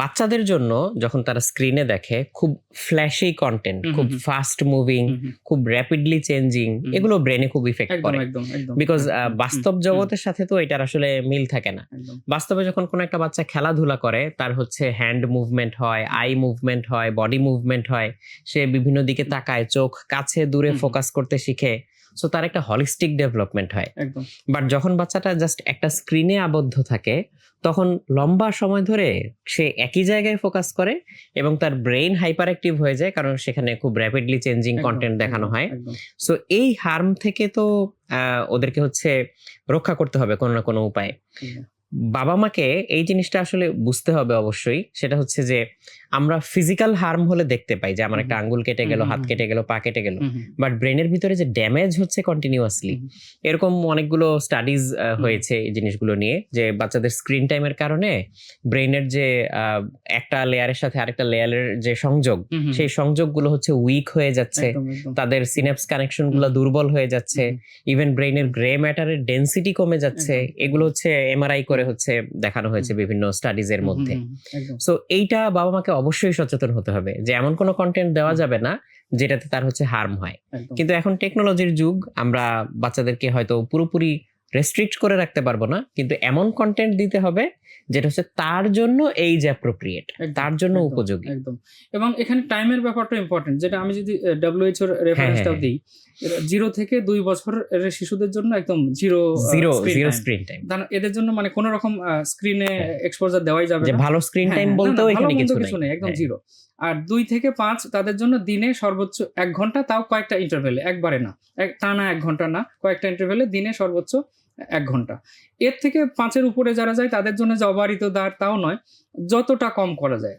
বাচ্চাদের জন্য যখন তারা স্ক্রিনে দেখে খুব ফ্ল্যাশি কন্টেন্ট, খুব ফাস্ট মুভিং, খুব র্যাপিডলি চেঞ্জিং, এগুলো ব্রেনে খুব ইফেক্ট একদম করে। একদম একদম বিকজ বাস্তব জগতের সাথে তো এটার আসলে মিল থাকে না। একদম বাস্তবে যখন কোনো একটা বাচ্চা খেলাধুলা করে, তার হচ্ছে হ্যান্ড মুভমেন্ট হয়, আই মুভমেন্ট হয়, বডি মুভমেন্ট হয়, সে বিভিন্ন দিকে তাকায়, চোখ কাছে দূরে ফোকাস করতে শিখে, সো তার একটা হলিস্টিক ডেভেলপমেন্ট হয়। একদম বাট যখন বাচ্চাটা জাস্ট একটা স্ক্রিনে আবদ্ধ থাকে, তখন লম্বা সময় ধরে সে একই জায়গায় ফোকাস করে এবং তার ব্রেইন হাইপার অ্যাক্টিভ হয়ে যায়, কারণ সেখানে খুব র্যাপিডলি চেঞ্জিং একদম, কন্টেন্ট দেখানো একদম, হয়। একদম সো এই হার্ম থেকে তো ওদেরকে হচ্ছে রক্ষা করতে হবে কোনো না কোনো উপায়ে। একদম। বাবা মাকে এই জিনিসটা আসলে বুঝতে হবে অবশ্যই। সেটা হচ্ছে যে আমরা ফিজিক্যাল হার্ম হলে দেখতে পাই যে আমার একটা আঙ্গুল কেটে গেল, হাত কেটে গেল, পা কেটে গেল, বাট ব্রেনের ভিতরে যে ড্যামেজ হচ্ছে কন্টিনিউয়াসলি, এরকম অনেকগুলো স্টাডিজ হয়েছে এই জিনিসগুলো নিয়ে, যে বাচ্চাদের স্ক্রিন টাইমের কারণে ব্রেনের যে একটা লেয়ারের সাথে আরেকটা লেয়ারের যে সংযোগ, সেই সংযোগগুলো হচ্ছে উইক হয়ে যাচ্ছে, একদম, একদম। তাদের সিনাপস কানেকশন গুলো দুর্বল হয়ে যাচ্ছে, ইভেন ব্রেনের গ্রে ম্যাটারের ডেন্সিটি কমে যাচ্ছে। একদম, এগুলো হচ্ছে এমআরআই করে হচ্ছে দেখানো হয়েছে বিভিন্ন স্টাডিজ এর মধ্যে। একদম সো এইটা বাবা মাকে অবশ্যই সচেতন হতে হবে যে এমন কোনো কন্টেন্ট দেওয়া যাবে না যেটাতে তার হচ্ছে হার্ম হয়। একদম কিন্তু এখন টেকনোলজির যুগ, আমরা বাচ্চাদেরকে হয়তো পুরোপুরি রেস্ট্রিক্ট করে রাখতে পারবো না, কিন্তু এমন কন্টেন্ট দিতে হবে যেটা হচ্ছে তার জন্য এইজ অ্যাপ্রোপ্রিয়েট, একদম, তার জন্য একদম, উপযোগী। একদম। এবং এখানে টাইমের ব্যাপারটা ইম্পর্টেন্ট, যেটা আমি যদি WHO রেফারেন্সটা দিই, 0 থেকে 2 বছরের শিশুদের জন্য একদম জিরো জিরো স্ক্রিন টাইম। এদের জন্য মানে কোনো রকম স্ক্রিনে এক্সপোজার দেওয়াই যাবে যে না। ভালো স্ক্রিন টাইম না, বলতেও ভালো এখানে মন্দ কিছু নেই, একদম জিরো। আর 2 থেকে 5 তাদের জন্য দিনে সর্বোচ্চ 1 ঘন্টা, তাও কয়েকটা ইন্টারভেলে, একবারে না, টানা 1 ঘন্টা না, কয়েকটা ইন্টারভেলে দিনে সর্বোচ্চ 1 ঘন্টা। এর থেকে 5-এর উপরে যারা যায় তাদের জন্য যে অবারিত দ্বার তাও নয়, যতটা কম করা যায়।